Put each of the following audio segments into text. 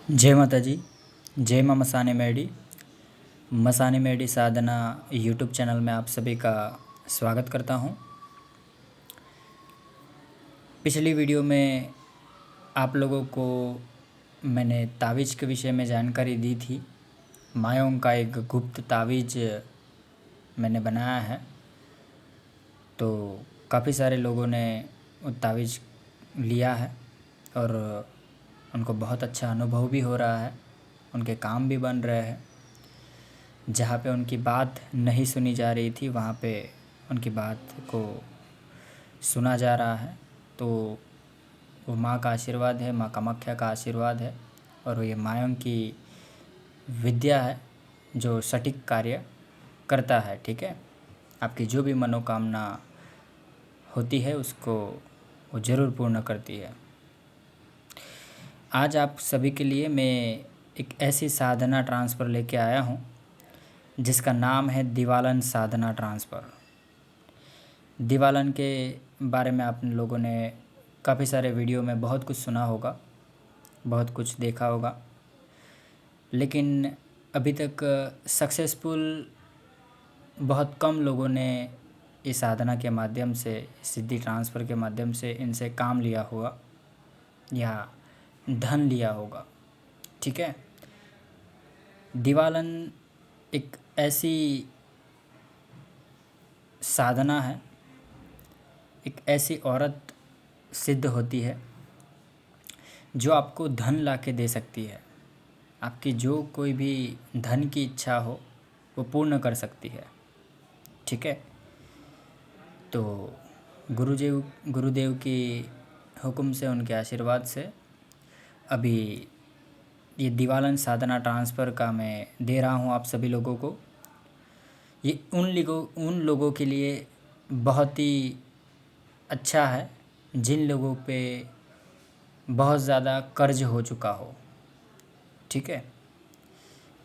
जय माता जी। जय माँ मसाने मेडी साधना यूट्यूब चैनल में आप सभी का स्वागत करता हूँ। पिछली वीडियो में आप लोगों को मैंने तावीज़ के विषय में जानकारी दी थी। मायोंग का एक गुप्त तावीज़ मैंने बनाया है, तो काफ़ी सारे लोगों ने वो तावीज़ लिया है और उनको बहुत अच्छा अनुभव भी हो रहा है, उनके काम भी बन रहे हैं। जहाँ पे उनकी बात नहीं सुनी जा रही थी वहाँ पे उनकी बात को सुना जा रहा है। तो वो माँ का आशीर्वाद है, माँ कामाख्या का आशीर्वाद है और ये मायोंग की विद्या है जो सटीक कार्य करता है। ठीक है, आपकी जो भी मनोकामना होती है उसको वो ज़रूर पूर्ण करती है। आज आप सभी के लिए मैं एक ऐसी साधना ट्रांसफ़र लेके आया हूँ जिसका नाम है दिवालन साधना ट्रांसफ़र। दिवालन के बारे में आप लोगों ने काफ़ी सारे वीडियो में बहुत कुछ सुना होगा, बहुत कुछ देखा होगा, लेकिन अभी तक सक्सेसफुल बहुत कम लोगों ने इस साधना के माध्यम से, सिद्धि ट्रांसफ़र के माध्यम से इनसे काम लिया होगा या धन लिया होगा। ठीक है, दिवालन एक ऐसी साधना है, एक ऐसी औरत सिद्ध होती है जो आपको धन ला के दे सकती है। आपकी जो कोई भी धन की इच्छा हो वो पूर्ण कर सकती है। ठीक है, तो गुरुदेव की हुक्म से, उनके आशीर्वाद से अभी ये दिवालन साधना ट्रांसफ़र का मैं दे रहा हूँ आप सभी लोगों को। ये उन लोगों के लिए बहुत ही अच्छा है जिन लोगों पे बहुत ज़्यादा कर्ज हो चुका हो। ठीक है,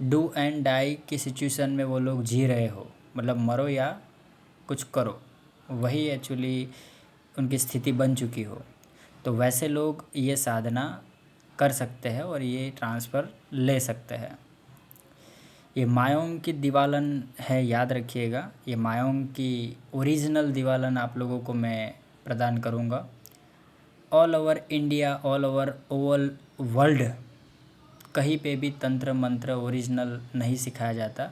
डू एंड डाई की सिचुएशन में वो लोग जी रहे हो, मतलब मरो या कुछ करो, वही एक्चुअली उनकी स्थिति बन चुकी हो, तो वैसे लोग ये साधना कर सकते हैं और ये ट्रांसफ़र ले सकते हैं। ये मायोंग की दिवालन है, याद रखिएगा। ये मायोंग की ओरिजिनल दिवालन आप लोगों को मैं प्रदान करूँगा। All over India, all over world कहीं पे भी तंत्र मंत्र ओरिजिनल नहीं सिखाया जाता,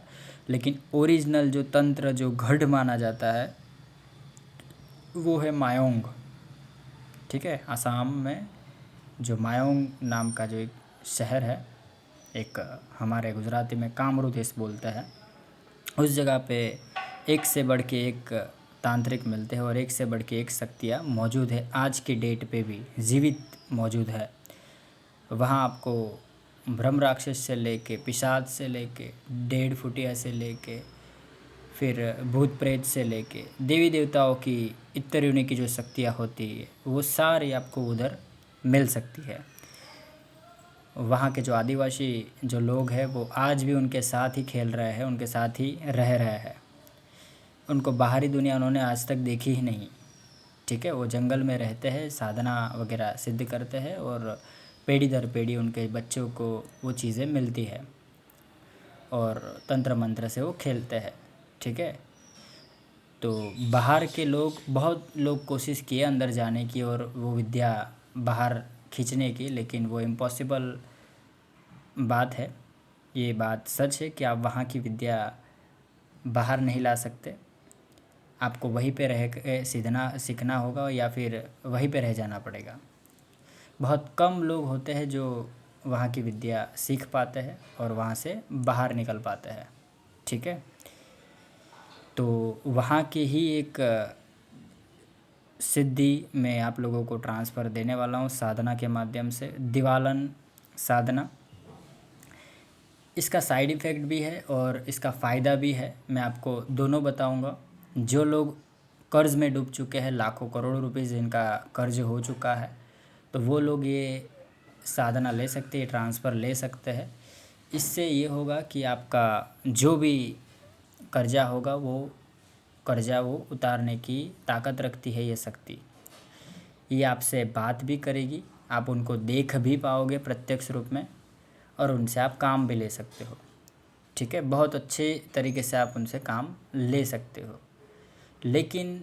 लेकिन ओरिजिनल जो तंत्र, जो गढ़ माना जाता है वो है मायोंग। ठीक है, असम में जो मायोंग नाम का जो एक शहर है, एक हमारे गुजराती में कामरू देश बोलते हैं, उस जगह पे एक से बढ़ के एक तांत्रिक मिलते हैं और एक से बढ़ के एक शक्तियाँ मौजूद है, आज की डेट पे भी जीवित मौजूद है। वहाँ आपको ब्रह्म राक्षस से लेके, पिशाच से लेके, 1.5 फुटिया से लेके, फिर भूत प्रेत से लेके देवी देवताओं की इतर यूनि की जो शक्तियाँ होती है वो सारी आपको उधर मिल सकती है। वहाँ के जो आदिवासी जो लोग हैं वो आज भी उनके साथ ही खेल रहे हैं, उनके साथ ही रह रहे हैं। उनको बाहरी दुनिया उन्होंने आज तक देखी ही नहीं। ठीक है, वो जंगल में रहते हैं, साधना वगैरह सिद्ध करते हैं और पीढ़ी दर पीढ़ी उनके बच्चों को वो चीज़ें मिलती है और तंत्र मंत्र से वो खेलते हैं। ठीक है, तो बाहर के लोग, बहुत लोग कोशिश किए अंदर जाने की और वो विद्या बाहर खींचने की, लेकिन वो इम्पॉसिबल बात है। ये बात सच है कि आप वहाँ की विद्या बाहर नहीं ला सकते। आपको वहीं पे रह के सीखना होगा या फिर वहीं पे रह जाना पड़ेगा। बहुत कम लोग होते हैं जो वहाँ की विद्या सीख पाते हैं और वहाँ से बाहर निकल पाते हैं। ठीक है, तो वहाँ की ही एक सिद्धि मैं आप लोगों को ट्रांसफ़र देने वाला हूँ साधना के माध्यम से, दिवालन साधना। इसका साइड इफ़ेक्ट भी है और इसका फ़ायदा भी है, मैं आपको दोनों बताऊंगा। जो लोग कर्ज़ में डूब चुके हैं, लाखों करोड़ों रुपए जिनका कर्ज़ हो चुका है, तो वो लोग ये साधना ले सकते हैं, ट्रांसफ़र ले सकते हैं। इससे ये होगा कि आपका जो भी कर्जा होगा वो कर्जा वो उतारने की ताकत रखती है ये शक्ति। ये आपसे बात भी करेगी, आप उनको देख भी पाओगे प्रत्यक्ष रूप में, और उनसे आप काम भी ले सकते हो। ठीक है, बहुत अच्छे तरीके से आप उनसे काम ले सकते हो। लेकिन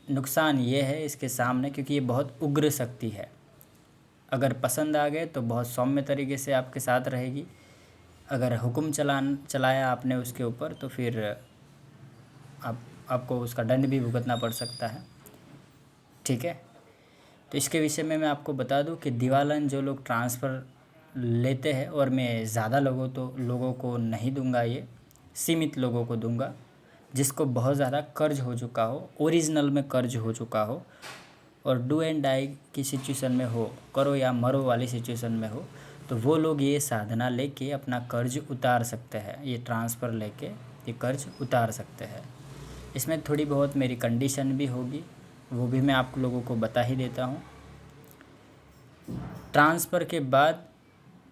नुकसान ये है इसके सामने, क्योंकि ये बहुत उग्र शक्ति है। अगर पसंद आ गए तो बहुत सौम्य तरीके से आपके साथ रहेगी। अगर हुक्म चलाया आपने उसके ऊपर तो फिर आपको उसका दंड भी भुगतना पड़ सकता है। ठीक है, तो इसके विषय में मैं आपको बता दूं कि दिवालन जो लोग ट्रांसफ़र लेते हैं, और मैं ज़्यादा लोगों को नहीं दूंगा, ये सीमित लोगों को दूंगा जिसको बहुत ज़्यादा कर्ज हो चुका हो, ओरिजिनल में कर्ज हो चुका हो, और डू एंड डाई की सिचुएशन में हो, करो या मरो वाली सिचुएशन में हो, तो वो लोग ये साधना लेके अपना कर्ज उतार सकते हैं। ये ट्रांसफ़र लेके ये कर्ज उतार सकते हैं। इसमें थोड़ी बहुत मेरी कंडीशन भी होगी, वो भी मैं आप लोगों को बता ही देता हूँ। ट्रांसफ़र के बाद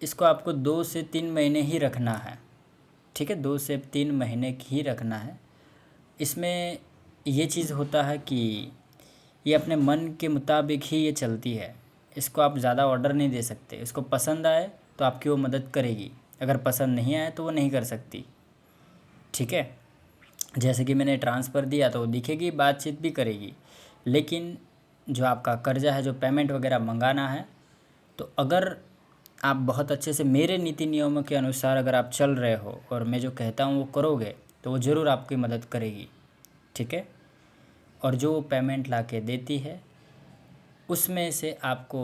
इसको आपको 2 से 3 महीने ही रखना है। ठीक है, 2 से 3 महीने ही रखना है। इसमें ये चीज़ होता है कि ये अपने मन के मुताबिक ही ये चलती है। इसको आप ज़्यादा ऑर्डर नहीं दे सकते। इसको पसंद आए तो आपकी वो मदद करेगी, अगर पसंद नहीं आए तो वो नहीं कर सकती। ठीक है, जैसे कि मैंने ट्रांसफ़र दिया तो वो दिखेगी, बातचीत भी करेगी, लेकिन जो आपका कर्जा है, जो पेमेंट वगैरह मंगाना है, तो अगर आप बहुत अच्छे से मेरे नीति नियमों के अनुसार अगर आप चल रहे हो और मैं जो कहता हूँ वो करोगे, तो वो ज़रूर आपकी मदद करेगी। ठीक है, और जो वो पेमेंट ला के देती है उसमें से आपको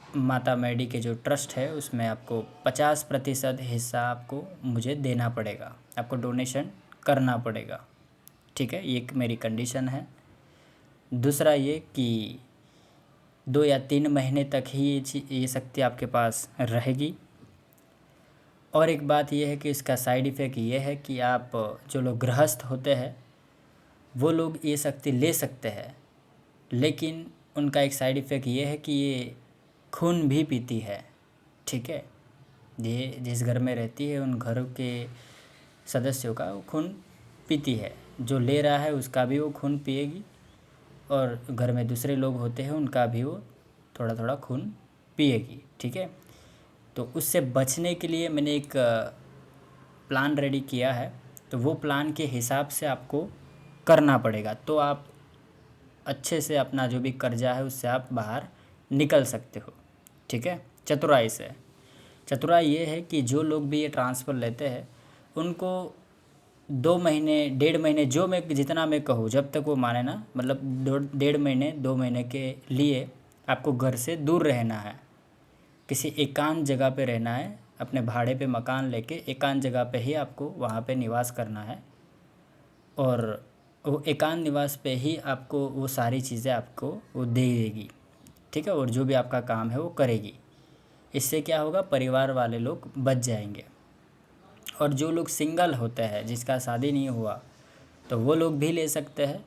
माता मैडी के जो ट्रस्ट है उसमें आपको 50% हिस्सा आपको मुझे देना पड़ेगा, आपको डोनेशन करना पड़ेगा। ठीक है, ये एक मेरी कंडीशन है। दूसरा ये कि 2 या 3 महीने तक ही ये शक्ति आपके पास रहेगी। और एक बात ये है कि इसका साइड इफ़ेक्ट ये है कि आप जो लोग गृहस्थ होते हैं वो लोग ये शक्ति ले सकते हैं, लेकिन उनका एक साइड इफ़ेक्ट ये है कि ये खून भी पीती है। ठीक है, ये जिस घर में रहती है उन घर के सदस्यों का वो खून पीती है। जो ले रहा है उसका भी वो खून पिएगी, और घर में दूसरे लोग होते हैं उनका भी वो थोड़ा थोड़ा खून पिएगी। ठीक है, तो उससे बचने के लिए मैंने एक प्लान रेडी किया है, तो वो प्लान के हिसाब से आपको करना पड़ेगा, तो आप अच्छे से अपना जो भी कर्जा है उससे आप बाहर निकल सकते हो। ठीक है, चतुराई से। चतुराई ये है कि जो लोग भी ये ट्रांसफ़र लेते हैं उनको 2 महीने 1.5 महीने, जो मैं जितना मैं कहूँ, जब तक वो माने ना, मतलब 1.5 महीने 2 महीने के लिए आपको घर से दूर रहना है, किसी एकांत जगह पे रहना है, अपने भाड़े पे मकान लेके एकांत जगह पे ही आपको वहाँ पे निवास करना है, और वो एकांत निवास पे ही आपको वो सारी चीज़ें आपको वो दे देगी। ठीक है, और जो भी आपका काम है वो करेगी। इससे क्या होगा, परिवार वाले लोग बच जाएंगे। और जो लोग सिंगल होते हैं, जिसका शादी नहीं हुआ, तो वो लोग भी ले सकते हैं,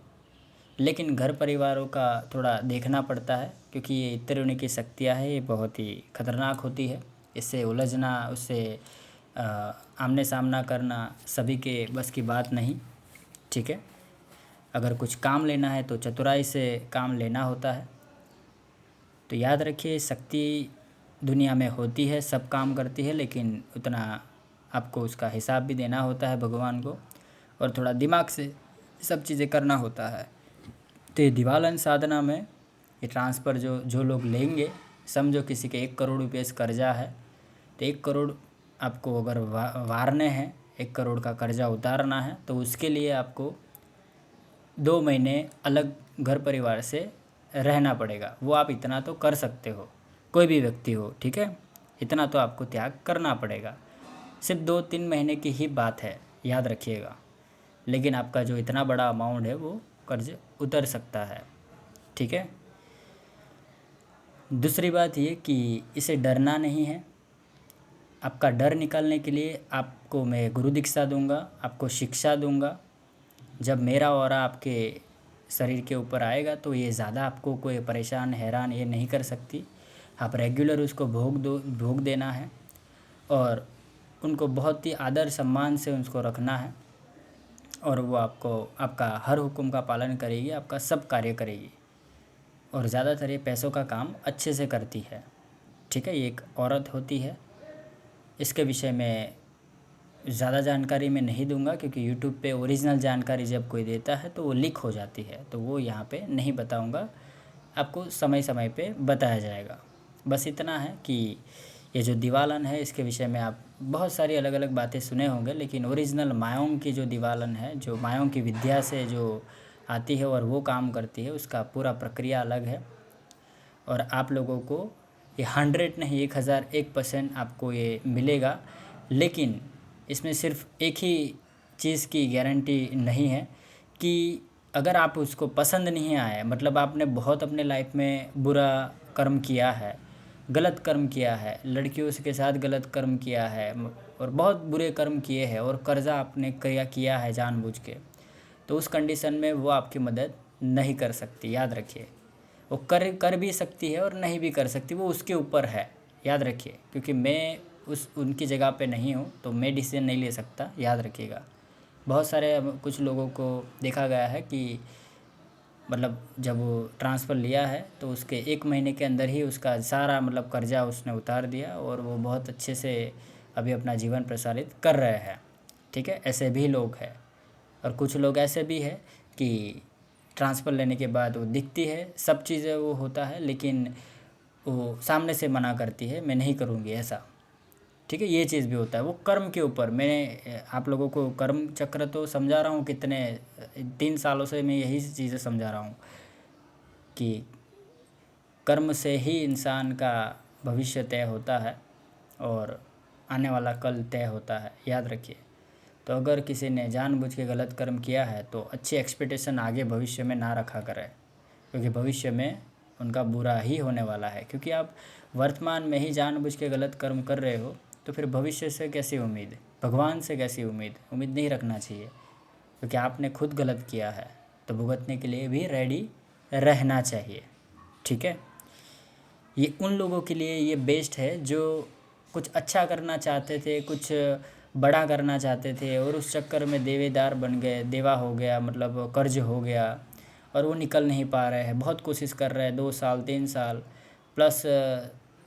लेकिन घर परिवारों का थोड़ा देखना पड़ता है, क्योंकि ये इतने की शक्तियाँ हैं, ये बहुत ही खतरनाक होती है। इससे उलझना, उससे आमने सामना करना सभी के बस की बात नहीं। ठीक है, अगर कुछ काम लेना है तो चतुराई से काम लेना होता है। तो याद रखिए, शक्ति दुनिया में होती है, सब काम करती है, लेकिन उतना आपको उसका हिसाब भी देना होता है भगवान को, और थोड़ा दिमाग से सब चीज़ें करना होता है। तो ये दिवालन साधना में ये ट्रांसफ़र जो लोग लेंगे, समझो किसी के 1 करोड़ रुपये कर्जा है, तो 1 करोड़ आपको अगर वारने हैं, 1 करोड़ का कर्जा उतारना है, तो उसके लिए आपको 2 महीने अलग घर परिवार से रहना पड़ेगा। वो आप इतना तो कर सकते हो, कोई भी व्यक्ति हो। ठीक है, इतना तो आपको त्याग करना पड़ेगा। सिर्फ 2-3 महीने की ही बात है, याद रखिएगा, लेकिन आपका जो इतना बड़ा अमाउंट है वो कर्ज उतर सकता है। ठीक है, दूसरी बात ये कि इसे डरना नहीं है। आपका डर निकालने के लिए आपको मैं गुरु दीक्षा दूंगा, आपको शिक्षा दूंगा। जब मेरा ऑरा आपके शरीर के ऊपर आएगा तो ये ज़्यादा आपको कोई परेशान हैरान ये नहीं कर सकती। आप रेगुलर उसको भोग देना है, और उनको बहुत ही आदर सम्मान से उसको रखना है, और वो आपको आपका हर हुक्म का पालन करेगी, आपका सब कार्य करेगी, और ज़्यादातर ये पैसों का काम अच्छे से करती है। ठीक है, ये एक औरत होती है, इसके विषय में ज़्यादा जानकारी मैं नहीं दूंगा, क्योंकि यूट्यूब पे ओरिजिनल जानकारी जब कोई देता है तो वो लीक हो जाती है, तो वो यहाँ पे नहीं बताऊंगा, आपको समय समय पे बताया जाएगा। बस इतना है कि ये जो दीवालन है इसके विषय में आप बहुत सारी अलग अलग बातें सुने होंगे, लेकिन ओरिजिनल मायोंग की जो दीवालन है, जो मायोंग की विद्या से जो आती है और वो काम करती है, उसका पूरा प्रक्रिया अलग है। और आप लोगों को ये 100 नहीं 1001% आपको ये मिलेगा। लेकिन इसमें सिर्फ एक ही चीज़ की गारंटी नहीं है कि अगर आप उसको पसंद नहीं आए, मतलब आपने बहुत अपने लाइफ में बुरा कर्म किया है, गलत कर्म किया है, लड़कियों के साथ गलत कर्म किया है और बहुत बुरे कर्म किए हैं और कर्ज़ा आपने किया है जानबूझ के, तो उस कंडीशन में वो आपकी मदद नहीं कर सकती, याद रखिए। वो कर भी सकती है और नहीं भी कर सकती, वो उसके ऊपर है, याद रखिए। क्योंकि मैं उनकी जगह पे नहीं हूँ तो मैं डिसीजन नहीं ले सकता, याद रखिएगा। बहुत सारे कुछ लोगों को देखा गया है कि मतलब जब वो ट्रांसफ़र लिया है तो उसके 1 महीने के अंदर ही उसका सारा मतलब कर्जा उसने उतार दिया और वो बहुत अच्छे से अभी अपना जीवन प्रसारित कर रहे हैं। ठीक है, ऐसे भी लोग हैं। और कुछ लोग ऐसे भी है कि ट्रांसफ़र लेने के बाद वो दिखती है, सब चीज़ें वो होता है, लेकिन वो सामने से मना करती है, मैं नहीं करूँगी ऐसा। ठीक है, ये चीज़ भी होता है, वो कर्म के ऊपर। मैं आप लोगों को कर्म चक्र तो समझा रहा हूँ, कितने 3 सालों से मैं यही चीज़ें समझा रहा हूँ कि कर्म से ही इंसान का भविष्य तय होता है और आने वाला कल तय होता है, याद रखिए। तो अगर किसी ने जानबूझ के गलत कर्म किया है तो अच्छी एक्सपेक्टेशन आगे भविष्य में ना रखा करें, क्योंकि भविष्य में उनका बुरा ही होने वाला है। क्योंकि आप वर्तमान में ही जानबूझ के गलत कर्म कर रहे हो तो फिर भविष्य से कैसी उम्मीद, भगवान से कैसी उम्मीद नहीं रखना चाहिए। क्योंकि आपने खुद गलत किया है तो भुगतने के लिए भी रेडी रहना चाहिए। ठीक है, ये उन लोगों के लिए ये बेस्ट है जो कुछ अच्छा करना चाहते थे, कुछ बड़ा करना चाहते थे और उस चक्कर में देवेदार बन गए, देवा हो गया, मतलब कर्ज हो गया और वो निकल नहीं पा रहे हैं। बहुत कोशिश कर रहे हैं, 2 साल 3 साल प्लस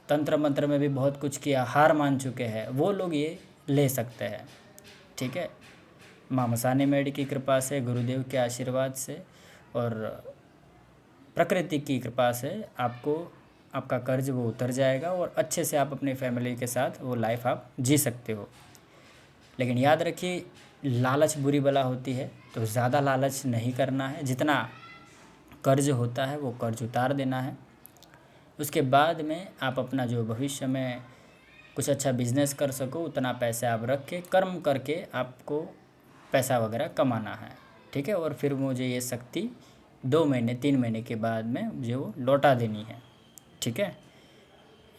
तंत्र मंत्र में भी बहुत कुछ किया, हार मान चुके हैं, वो लोग ये ले सकते हैं। ठीक है, माँ मसाने मेड की कृपा से, गुरुदेव के आशीर्वाद से और प्रकृति की कृपा से आपको आपका कर्ज वो उतर जाएगा और अच्छे से आप अपनी फैमिली के साथ वो लाइफ आप जी सकते हो। लेकिन याद रखिए, लालच बुरी बला होती है, तो ज़्यादा लालच नहीं करना है। जितना कर्ज होता है वो कर्ज उतार देना है। उसके बाद में आप अपना जो भविष्य में कुछ अच्छा बिजनेस कर सको उतना पैसे आप रख के कर्म करके आपको पैसा वगैरह कमाना है। ठीक है, और फिर मुझे ये शक्ति 2 महीने 3 महीने के बाद में मुझे वो लौटा देनी है। ठीक है,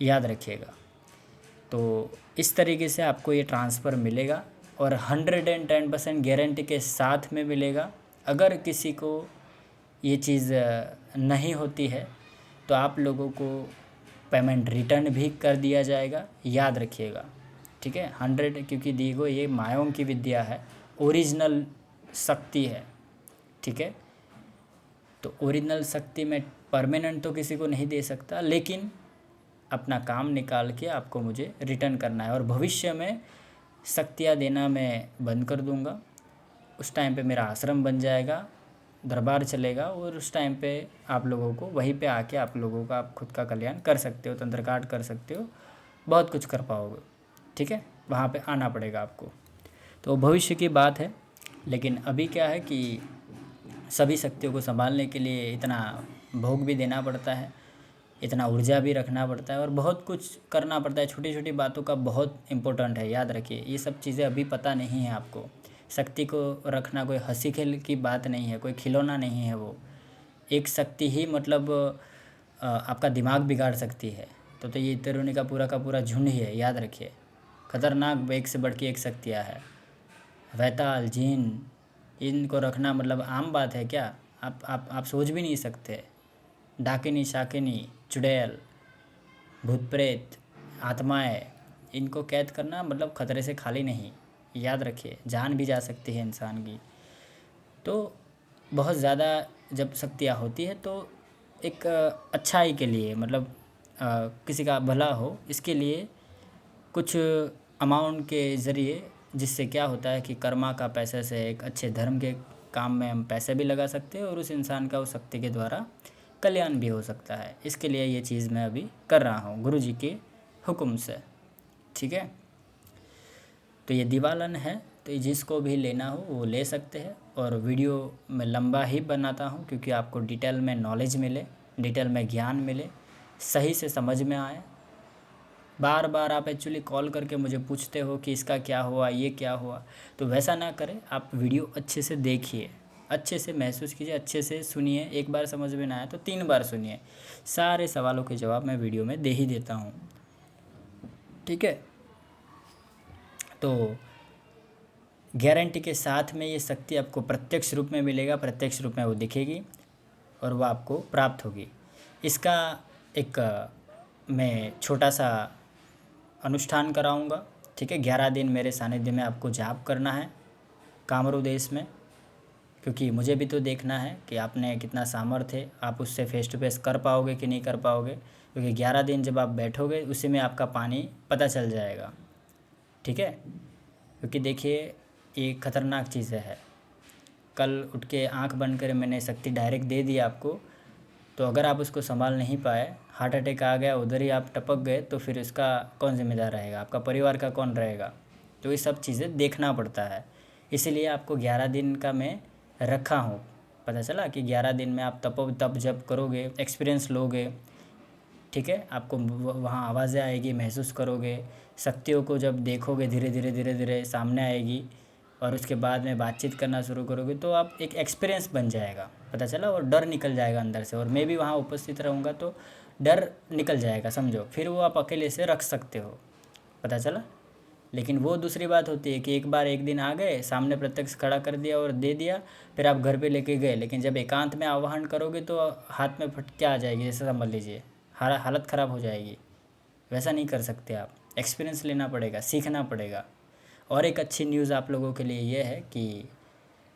याद रखिएगा। तो इस तरीके से आपको ये ट्रांसफ़र मिलेगा और 110% गारंटी के साथ में मिलेगा। अगर किसी को ये चीज़ नहीं होती है तो आप लोगों को पेमेंट रिटर्न भी कर दिया जाएगा, याद रखिएगा। ठीक है, 100, क्योंकि दीगो ये मायों की विद्या है, ओरिजिनल शक्ति है। ठीक है, तो ओरिजिनल शक्ति में परमानेंट तो किसी को नहीं दे सकता, लेकिन अपना काम निकाल के आपको मुझे रिटर्न करना है। और भविष्य में शक्तियाँ देना मैं बंद कर दूंगा। उस टाइम पे मेरा आश्रम बन जाएगा, दरबार चलेगा और उस टाइम पे आप लोगों को वहीं पे आके आप लोगों का आप खुद का कल्याण कर सकते हो, तंत्रकाट कर सकते हो, बहुत कुछ कर पाओगे। ठीक है, वहाँ पे आना पड़ेगा आपको। तो भविष्य की बात है। लेकिन अभी क्या है कि सभी शक्तियों को संभालने के लिए इतना भोग भी देना पड़ता है, इतना ऊर्जा भी रखना पड़ता है और बहुत कुछ करना पड़ता है। छोटी छोटी बातों का बहुत इम्पोर्टेंट है, याद रखिए। ये सब चीज़ें अभी पता नहीं है आपको। शक्ति को रखना कोई हंसी खेल की बात नहीं है, कोई खिलौना नहीं है। वो एक शक्ति ही मतलब आपका दिमाग बिगाड़ सकती है। तो ये तरुणी का पूरा झुंड ही है, याद रखिए। खतरनाक एक से बढ़ के एक शक्तियाँ है। वैताल, जीन, इनको रखना मतलब आम बात है क्या? आप सोच भी नहीं सकते। डाकिनी, शाकिनी, चुड़ैल, भूत प्रेत, आत्माएं, इनको कैद करना मतलब खतरे से खाली नहीं, याद रखिए। जान भी जा सकती है इंसान की। तो बहुत ज़्यादा जब शक्तियाँ होती है तो एक अच्छाई के लिए, मतलब किसी का भला हो, इसके लिए कुछ अमाउंट के ज़रिए, जिससे क्या होता है कि कर्मा का पैसे से एक अच्छे धर्म के काम में हम पैसे भी लगा सकते हैं और उस इंसान का उस शक्ति के द्वारा कल्याण भी हो सकता है। इसके लिए ये चीज़ मैं अभी कर रहा हूँ गुरु जी के हुक्म से। ठीक है, तो ये दिवालन है, तो जिसको भी लेना हो वो ले सकते हैं। और वीडियो मैं लंबा ही बनाता हूँ क्योंकि आपको डिटेल में नॉलेज मिले, डिटेल में ज्ञान मिले, सही से समझ में आए। बार बार आप एक्चुअली कॉल करके मुझे पूछते हो कि इसका क्या हुआ, ये क्या हुआ, तो वैसा ना करें। आप वीडियो अच्छे से देखिए, अच्छे से महसूस कीजिए, अच्छे से सुनिए। एक बार समझ में ना आए तो 3 बार सुनिए। सारे सवालों के जवाब मैं वीडियो में दे ही देता हूँ। ठीक है, तो गारंटी के साथ में ये शक्ति आपको प्रत्यक्ष रूप में मिलेगा, प्रत्यक्ष रूप में वो दिखेगी और वो आपको प्राप्त होगी। इसका एक मैं छोटा सा अनुष्ठान कराऊंगा। ठीक है, 11 दिन मेरे सानिध्य में आपको जाप करना है कामरू देश में, क्योंकि मुझे भी तो देखना है कि आपने कितना सामर्थ्य है, आप उससे फेस टू फेस कर पाओगे कि नहीं कर पाओगे। क्योंकि 11 दिन जब आप बैठोगे उसी में आपका पानी पता चल जाएगा। ठीक है, क्योंकि देखिए ये खतरनाक चीज़ है। कल उठ के आँख बंद कर मैंने शक्ति डायरेक्ट दे दी आपको, तो अगर आप उसको संभाल नहीं पाए, हार्ट अटैक आ गया, उधर ही आप टपक गए, तो फिर इसका कौन जिम्मेदार रहेगा, आपका परिवार का कौन रहेगा। तो ये सब चीज़ें देखना पड़ता है। इसीलिए आपको 11 दिन का मैं रखा हूँ। पता चला कि 11 दिन में आप तप जब करोगे, एक्सपीरियंस लोगे। ठीक है, आपको वहाँ आवाज़ें आएगी, महसूस करोगे, शक्तियों को जब देखोगे धीरे धीरे धीरे धीरे सामने आएगी, और उसके बाद में बातचीत करना शुरू करोगे तो आप एक एक्सपीरियंस बन जाएगा। पता चला, और डर निकल जाएगा अंदर से। और मैं भी वहाँ उपस्थित रहूँगा तो डर निकल जाएगा, समझो। फिर वो आप अकेले से रख सकते हो। पता चला। लेकिन वो दूसरी बात होती है कि एक बार एक दिन आ गए, सामने प्रत्यक्ष खड़ा कर दिया और दे दिया, फिर आप घर पे लेके गए, लेकिन जब एकांत में आवाहन करोगे तो हाथ में फटके आ जाएगी, जैसे समझ लीजिए हालत ख़राब हो जाएगी। वैसा नहीं कर सकते आप, एक्सपीरियंस लेना पड़ेगा, सीखना पड़ेगा। और एक अच्छी न्यूज़ आप लोगों के लिए ये है कि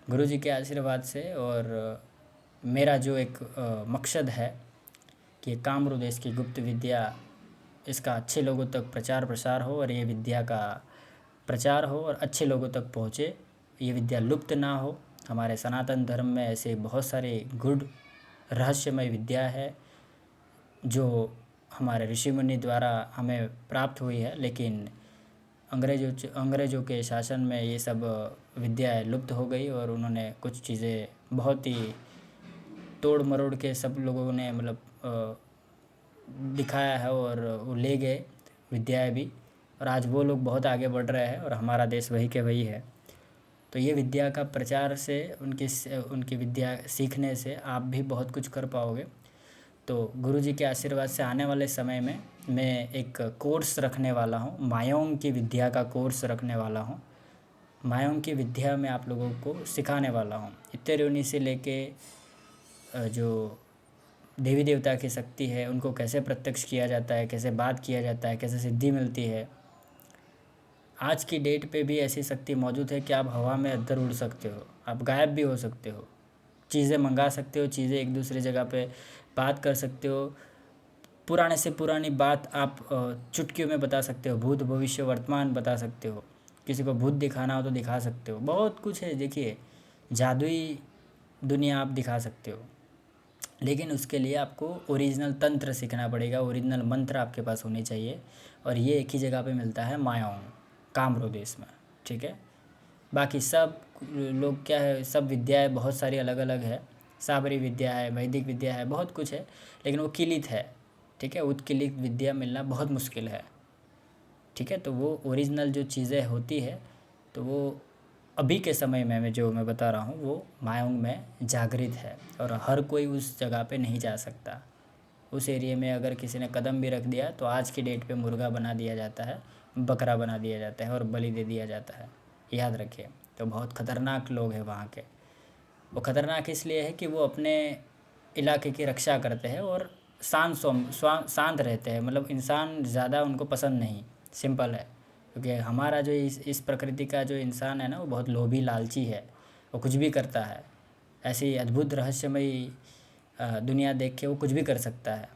गुरु जी के आशीर्वाद से और मेरा जो एक मकसद है कि कामरू देश की गुप्त विद्या, इसका अच्छे लोगों तक प्रचार प्रसार हो और ये विद्या का प्रचार हो और अच्छे लोगों तक पहुँचे, ये विद्या लुप्त ना हो। हमारे सनातन धर्म में ऐसे बहुत सारे गुड रहस्यमय विद्या है जो हमारे ऋषि मुनि द्वारा हमें प्राप्त हुई है, लेकिन अंग्रेज़ों के शासन में ये सब विद्याएँ लुप्त हो गई और उन्होंने कुछ चीज़ें बहुत ही तोड़ मरोड़ के सब लोगों ने मतलब दिखाया है और वो ले गए विद्याएँ भी। और आज वो लोग बहुत आगे बढ़ रहे हैं और हमारा देश वही के वही है। तो ये विद्या का प्रचार से, उनकी विद्या सीखने से आप भी बहुत कुछ कर पाओगे। तो गुरुजी के आशीर्वाद से आने वाले समय में मैं एक कोर्स रखने वाला हूँ, मायोंग की विद्या का कोर्स रखने वाला हूँ। मायोंग की विद्या में आप लोगों को सिखाने वाला हूँ। इत्तेरोनी से लेके जो देवी देवता की शक्ति है उनको कैसे प्रत्यक्ष किया जाता है, कैसे बात किया जाता है, कैसे सिद्धि मिलती है। आज की डेट पे भी ऐसी शक्ति मौजूद है कि आप हवा में अद्दर उड़ सकते हो, आप गायब भी हो सकते हो, चीज़ें मंगा सकते हो, चीज़ें एक दूसरे जगह पे बात कर सकते हो, पुराने से पुरानी बात आप चुटकियों में बता सकते हो, भूत भविष्य वर्तमान बता सकते हो, किसी को भूत दिखाना हो तो दिखा सकते हो, बहुत कुछ है। देखिए, जादुई दुनिया आप दिखा सकते हो, लेकिन उसके लिए आपको ओरिजिनल तंत्र सीखना पड़ेगा, ओरिजिनल मंत्र आपके पास होने चाहिए। और ये एक ही जगह पे मिलता है, मायोंग कामरू देश में। ठीक है, बाकी सब लोग क्या है, सब विद्याएं बहुत सारी अलग अलग है, साबरी विद्या है, वैदिक विद्या है, बहुत कुछ है, लेकिन वो किलित है। ठीक है, उत्किलित विद्या मिलना बहुत मुश्किल है। ठीक है, तो वो ओरिजिनल जो चीज़ें होती है तो वो अभी के समय में मैं बता रहा हूँ वो मायोंग में जागृत है और हर कोई उस जगह पे नहीं जा सकता। उस एरिया में अगर किसी ने कदम भी रख दिया तो आज की डेट पे मुर्गा बना दिया जाता है, बकरा बना दिया जाता है और बलि दे दिया जाता है, याद रखिए। तो बहुत ख़तरनाक लोग हैं वहाँ के। वो ख़तरनाक इसलिए है कि वो अपने इलाके की रक्षा करते हैं और शांत रहते हैं, मतलब इंसान ज़्यादा उनको पसंद नहीं, सिंपल है। क्योंकि हमारा जो इस प्रकृति का जो इंसान है ना, वो बहुत लोभी लालची है, वो कुछ भी करता है। ऐसी अद्भुत रहस्यमयी दुनिया देख के वो कुछ भी कर सकता है।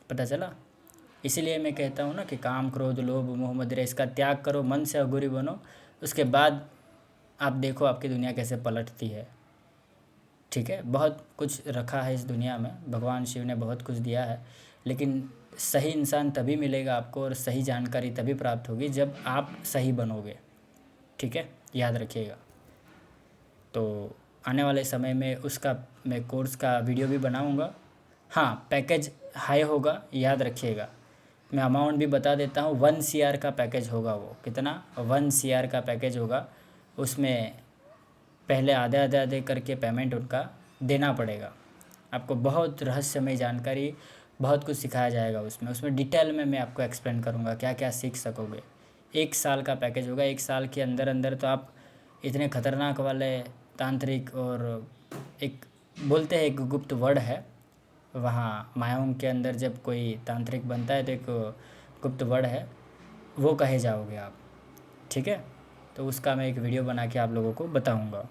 पता चला। इसीलिए मैं कहता हूँ ना कि काम, क्रोध, लोभ, मोह, मदिरा इसका त्याग करो, मन से अघोरी बनो। उसके बाद आप देखो आपकी दुनिया कैसे पलटती है। ठीक है, बहुत कुछ रखा है इस दुनिया में, भगवान शिव ने बहुत कुछ दिया है, लेकिन सही इंसान तभी मिलेगा आपको और सही जानकारी तभी प्राप्त होगी जब आप सही बनोगे। ठीक है, याद रखिएगा। तो आने वाले समय में उसका मैं कोर्स का वीडियो भी बनाऊंगा। हाँ, पैकेज हाई होगा, याद रखिएगा। मैं अमाउंट भी बता देता हूँ, 1 CR का पैकेज होगा। वो कितना? 1 CR का पैकेज होगा। उसमें पहले आधे आधे आधे करके पेमेंट उनका देना पड़ेगा। आपको बहुत रहस्यमय जानकारी, बहुत कुछ सिखाया जाएगा उसमें। उसमें डिटेल में मैं आपको एक्सप्लेन करूँगा क्या क्या सीख सकोगे। 1 साल का पैकेज होगा। 1 साल के अंदर अंदर तो आप इतने खतरनाक वाले तांत्रिक, और एक बोलते हैं एक गुप्त वर्ड है वहाँ मायोंग के अंदर, जब कोई तांत्रिक बनता है तो एक गुप्त वर्ड है, वो कहे जाओगे आप। ठीक है, तो उसका मैं एक वीडियो बना के आप लोगों को बताऊंगा।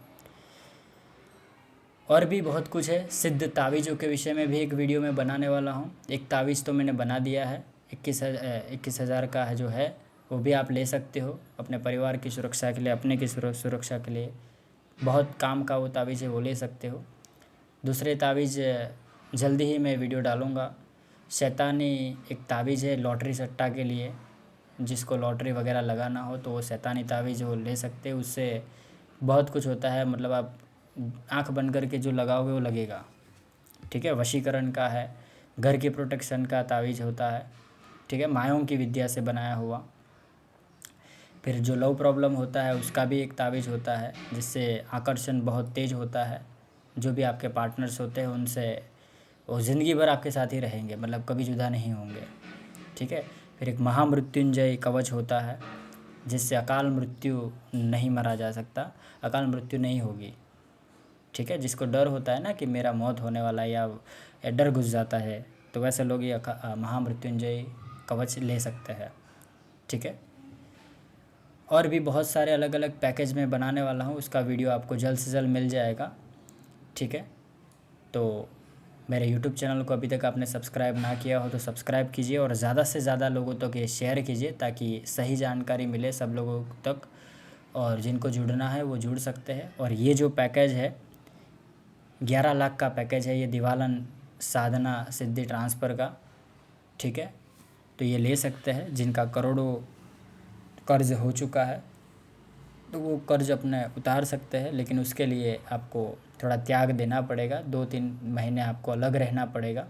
और भी बहुत कुछ है। सिद्ध तावीज़ों के विषय में भी एक वीडियो मैं बनाने वाला हूँ। एक तावीज़ तो मैंने बना दिया है, 21,000 का है जो है, वो भी आप ले सकते हो अपने परिवार की सुरक्षा के लिए, अपने की सुरक्षा के लिए। बहुत काम का वो तावीज़ है, वो ले सकते हो। दूसरे तावीज़ जल्दी ही मैं वीडियो डालूँगा। शैतानी एक तावीज़ है लॉटरी सट्टा के लिए, जिसको लॉटरी वगैरह लगाना हो तो वो शैतानी तावीज़ वो ले सकते हैं। उससे बहुत कुछ होता है, मतलब आप आंख बंद करके जो लगाओगे वो लगेगा। ठीक है, वशीकरण का है, घर की प्रोटेक्शन का तावीज़ होता है। ठीक है, मायों की विद्या से बनाया हुआ। फिर जो लव प्रॉब्लम होता है उसका भी एक तावीज़ होता है, जिससे आकर्षण बहुत तेज़ होता है। जो भी आपके पार्टनर्स होते हैं उनसे वो ज़िंदगी भर आपके साथ ही रहेंगे, मतलब कभी जुदा नहीं होंगे। ठीक है, फिर एक महामृत्युंजय कवच होता है, जिससे अकाल मृत्यु नहीं मरा जा सकता, अकाल मृत्यु नहीं होगी। ठीक है, जिसको डर होता है ना कि मेरा मौत होने वाला है, या डर घुस जाता है, तो वैसे लोग ये महामृत्युंजय कवच ले सकते हैं। ठीक है, और भी बहुत सारे अलग अलग पैकेज में बनाने वाला हूँ, उसका वीडियो आपको जल्द से जल्द मिल जाएगा। ठीक है, तो मेरे यूट्यूब चैनल को अभी तक आपने सब्सक्राइब ना किया हो तो सब्सक्राइब कीजिए, और ज़्यादा से ज़्यादा लोगों तक ये शेयर कीजिए, ताकि सही जानकारी मिले सब लोगों तक, और जिनको जुड़ना है वो जुड़ सकते हैं। और ये जो पैकेज है 11 लाख का पैकेज है, ये दिवालन साधना सिद्धि ट्रांसफ़र का। ठीक है, तो ये ले सकते हैं जिनका करोड़ों कर्ज हो चुका है, तो वो कर्ज अपने उतार सकते हैं। लेकिन उसके लिए आपको थोड़ा त्याग देना पड़ेगा, 2-3 महीने आपको अलग रहना पड़ेगा।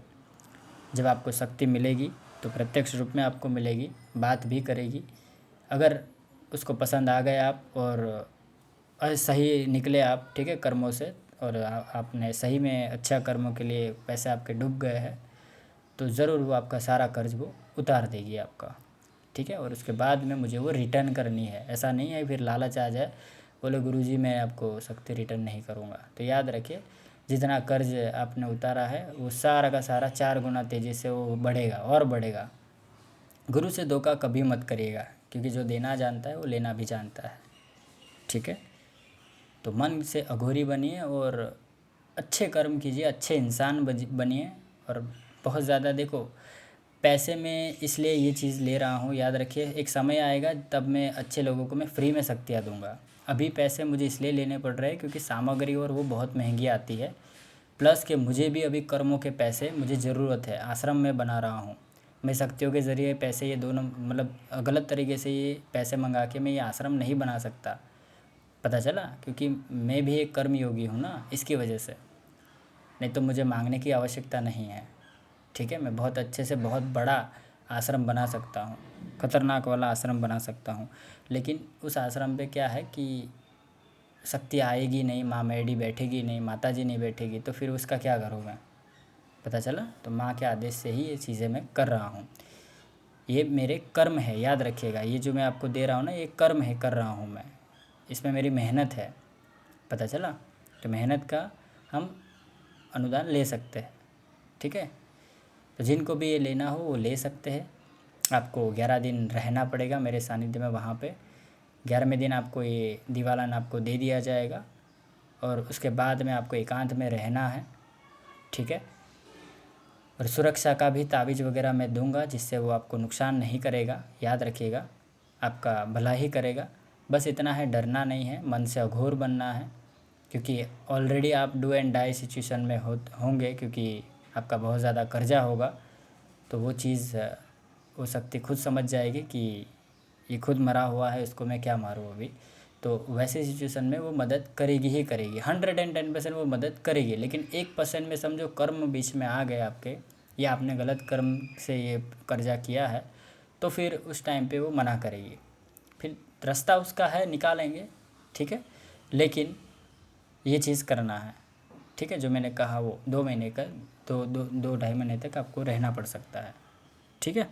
जब आपको शक्ति मिलेगी तो प्रत्यक्ष रूप में आपको मिलेगी, बात भी करेगी। अगर उसको पसंद आ गए आप और सही निकले आप, ठीक है, कर्मों से, और आपने सही में अच्छा कर्मों के लिए पैसे आपके डूब गए हैं, तो ज़रूर वो आपका सारा कर्ज वो उतार देगी आपका। ठीक है, और उसके बाद में मुझे वो रिटर्न करनी है। ऐसा नहीं है फिर लालच आ जाए, बोले गुरुजी मैं आपको शक्ति रिटर्न नहीं करूँगा। तो याद रखिए, जितना कर्ज आपने उतारा है वो सारा का सारा 4 गुना तेज़ी से वो बढ़ेगा और बढ़ेगा। गुरु से धोखा कभी मत करिएगा, क्योंकि जो देना जानता है वो लेना भी जानता है। ठीक है, तो मन से अघोरी बनिए और अच्छे कर्म कीजिए, अच्छे इंसान बनिए। और बहुत ज़्यादा देखो, पैसे में इसलिए ये चीज़ ले रहा हूँ, याद रखिए एक समय आएगा तब मैं अच्छे लोगों को मैं फ्री में शक्तियाँ दूंगा। अभी पैसे मुझे इसलिए लेने पड़ रहे हैं क्योंकि सामग्री और वो बहुत महंगी आती है, प्लस कि मुझे भी अभी कर्मों के पैसे मुझे ज़रूरत है। आश्रम में बना रहा हूँ मैं, शक्तियों के ज़रिए पैसे, ये दोनों मतलब गलत तरीके से ये पैसे मंगा के मैं ये आश्रम नहीं बना सकता। पता चला, क्योंकि मैं भी एक कर्मयोगी हूँ ना, इसकी वजह से। नहीं तो मुझे मांगने की आवश्यकता नहीं है। ठीक है, मैं बहुत अच्छे से बहुत बड़ा आश्रम बना सकता हूँ, खतरनाक वाला आश्रम बना सकता हूँ। लेकिन उस आश्रम पे क्या है कि शक्ति आएगी नहीं, माँ मेडी बैठेगी नहीं, माता जी नहीं बैठेगी, तो फिर उसका क्या करूँ मैं। पता चला, तो माँ के आदेश से ही ये चीज़ें मैं कर रहा हूँ। ये मेरे कर्म है, याद रखिएगा। ये जो मैं आपको दे रहा हूँ ना, ये कर्म है, कर रहा हूँ मैं, इसमें मेरी मेहनत है। पता चला, तो मेहनत का हम अनुदान ले सकते हैं। ठीक है, तो जिनको भी ये लेना हो वो ले सकते हैं। आपको 11 दिन रहना पड़ेगा मेरे सानिध्य में वहाँ पे। 11वें दिन आपको ये दिवालन आपको दे दिया जाएगा, और उसके बाद में आपको एकांत में रहना है। ठीक है, और सुरक्षा का भी तावीज़ वगैरह मैं दूंगा, जिससे वो आपको नुकसान नहीं करेगा। याद रखिएगा, आपका भला ही करेगा। बस इतना है, डरना नहीं है, मन से अघोर बनना है, क्योंकि ऑलरेडी आप डू एंड डाई सिचुएशन में होंगे, क्योंकि आपका बहुत ज़्यादा कर्जा होगा। तो वो चीज़ वो शक्ति खुद समझ जाएगी कि ये खुद मरा हुआ है, इसको मैं क्या मारूँ अभी। तो वैसे सिचुएशन में वो मदद करेगी ही करेगी, 110% वो मदद करेगी। लेकिन 1% में समझो कर्म बीच में आ गए आपके, या आपने गलत कर्म से ये कर्जा किया है, तो फिर उस टाइम पे वो मना करेगी। फिर रास्ता उसका है, निकालेंगे, ठीक है। लेकिन ये चीज़ करना है, ठीक है। जो मैंने कहा वो 2 महीने का, 2-2.5 महीने तक आपको रहना पड़ सकता है, ठीक है।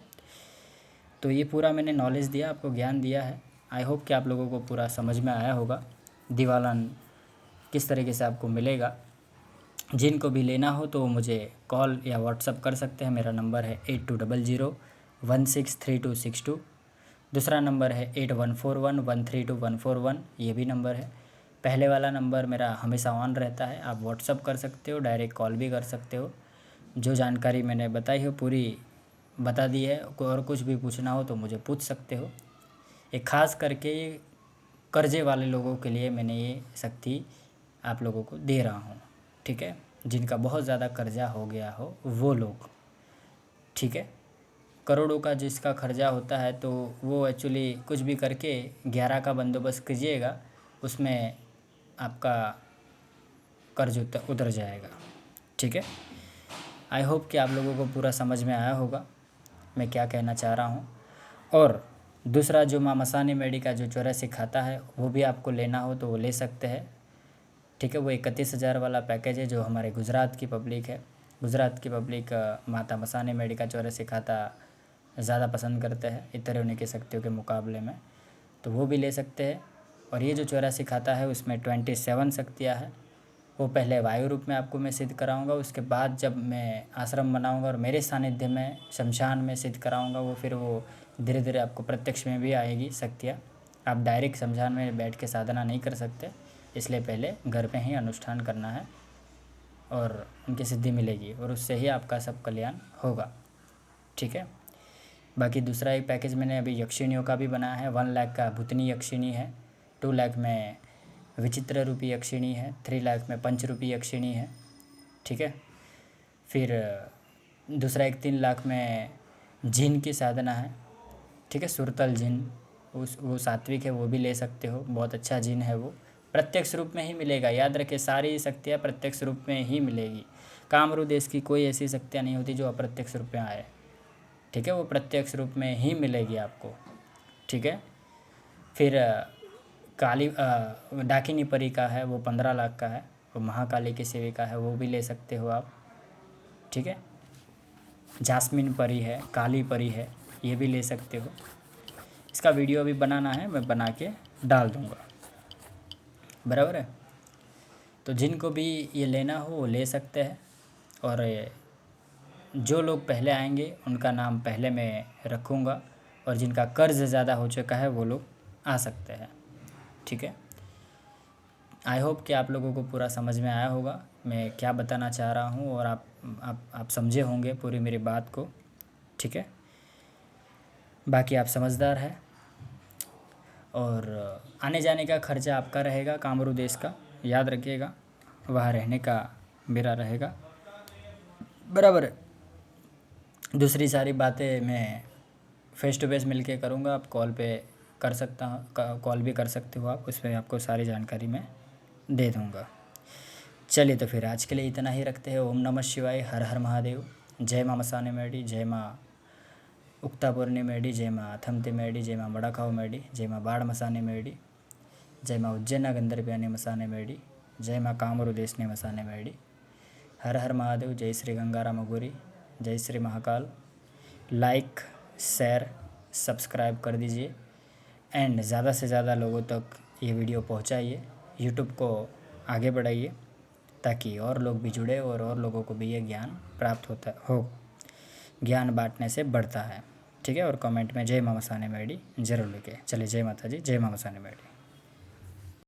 तो ये पूरा मैंने नॉलेज दिया आपको, ज्ञान दिया है। आई होप कि आप लोगों को पूरा समझ में आया होगा दिवालन किस तरीके से आपको मिलेगा। जिनको भी लेना हो तो मुझे कॉल या व्हाट्सअप कर सकते हैं। मेरा नंबर है 8200163262। दूसरा नंबर है 8141132141, ये भी नंबर है। पहले वाला नंबर मेरा हमेशा ऑन रहता है, आप व्हाट्सअप कर सकते हो, डायरेक्ट कॉल भी कर सकते हो। जो जानकारी मैंने बताई हो पूरी बता दी है, और कुछ भी पूछना हो तो मुझे पूछ सकते हो। एक ख़ास करके ये कर्जे वाले लोगों के लिए मैंने ये शक्ति आप लोगों को दे रहा हूँ, ठीक है। जिनका बहुत ज़्यादा कर्जा हो गया हो वो लोग, ठीक है। करोड़ों का जिसका कर्जा होता है, तो वो एक्चुअली कुछ भी करके 11 का बंदोबस्त कीजिएगा, उसमें आपका कर्ज उतर जाएगा, ठीक है। आई होप कि आप लोगों को पूरा समझ में आया होगा मैं क्या कहना चाह रहा हूँ। और दूसरा, जो माँ मसानी मेडी का जो 84 खाता है, वो भी आपको लेना हो तो वो ले सकते हैं, ठीक है। वो 31,000 वाला पैकेज है, जो हमारे गुजरात की पब्लिक है। गुजरात की पब्लिक माता मसानी मेडी का 84 खाता ज़्यादा पसंद करते हैं इतने होने की शक्तियों के मुकाबले में, तो वो भी ले सकते हैं। और ये जो 84 खाता है उसमें 27 शक्तियाँ हैं। वो पहले वायु रूप में आपको मैं सिद्ध कराऊंगा, उसके बाद जब मैं आश्रम बनाऊंगा और मेरे सानिध्य में शमशान में सिद्ध कराऊंगा, वो फिर वो धीरे धीरे आपको प्रत्यक्ष में भी आएगी शक्तियाँ। आप डायरेक्ट शमशान में बैठ के साधना नहीं कर सकते, इसलिए पहले घर पे ही अनुष्ठान करना है और उनकी सिद्धि मिलेगी, और उससे ही आपका सब कल्याण होगा, ठीक है। बाकी दूसरा एक पैकेज मैंने अभी यक्षिणियों का भी बनाया है। 1 लाख का भूतनी यक्षिणी है, 2 लाख में विचित्र रूपी यक्षिणी है, 3 लाख में पंच रूपी यक्षिणी है, ठीक है। फिर दूसरा एक 3 लाख में जिन की साधना है, ठीक है। सुरतल जिन, वो सात्विक है, वो भी ले सकते हो, बहुत अच्छा जिन है वो। प्रत्यक्ष रूप में ही मिलेगा, याद रखें, सारी शक्तियाँ प्रत्यक्ष रूप में ही मिलेगी। कामरू देश की कोई ऐसी शक्तियाँ नहीं होती जो अप्रत्यक्ष रूप में आए, ठीक है। वो प्रत्यक्ष रूप में ही मिलेगी आपको, ठीक है। फिर काली डाकिनी परी का है, वो 15 लाख का है, वो महाकाली की सेविका है, वो भी ले सकते हो आप, ठीक है। जास्मिन परी है, काली परी है, ये भी ले सकते हो। इसका वीडियो अभी बनाना है, मैं बना के डाल दूँगा, बराबर है। तो जिनको भी ये लेना हो वो ले सकते हैं। और जो लोग पहले आएंगे उनका नाम पहले मैं रखूँगा, और जिनका कर्ज ज़्यादा हो चुका है वो लोग आ सकते हैं, ठीक है। आई होप कि आप लोगों को पूरा समझ में आया होगा मैं क्या बताना चाह रहा हूँ, और आप समझे होंगे पूरी मेरी बात को, ठीक है। बाकी आप समझदार हैं, और आने जाने का खर्चा आपका रहेगा, कामरू देश का, याद रखिएगा। वहाँ रहने का मेरा रहेगा, बराबर है। दूसरी सारी बातें मैं फ़ेस टू फ़ेस मिल के करूँगा, आप कॉल पे कर सकता हूँ, कॉल भी कर सकते हो आप, उसमें आपको सारी जानकारी मैं दे दूँगा। चलिए, तो फिर आज के लिए इतना ही रखते हैं। ओम नमः शिवाय, हर हर महादेव। जय माँ मसाने मेडी, जय माँ उक्तापुरनी मेडी, जय माँ अथमती मेडी, जय माँ बड़ाखाव मेडी, जय माँ बाढ़ मसाने मेडी, जय माँ उज्जैना गंदरपियानी मसाने मेडी, जय माँ कामरू देशने मसाने मेडी। हर हर महादेव। जय श्री गंगाराम अघोरी, जय Shri Mahakal. Like, share, subscribe कर दीजिए, एंड ज़्यादा से ज़्यादा लोगों तक ये वीडियो पहुंचाइए, यूट्यूब को आगे बढ़ाइए, ताकि और लोग भी जुड़े और लोगों को भी ये ज्ञान प्राप्त होता हो। ज्ञान बांटने से बढ़ता है, ठीक है। और कमेंट में जय माँ मसाने मेडी ज़रूर लिखें। चलिए, जय माता जी, जय माँ मसाने मेडी।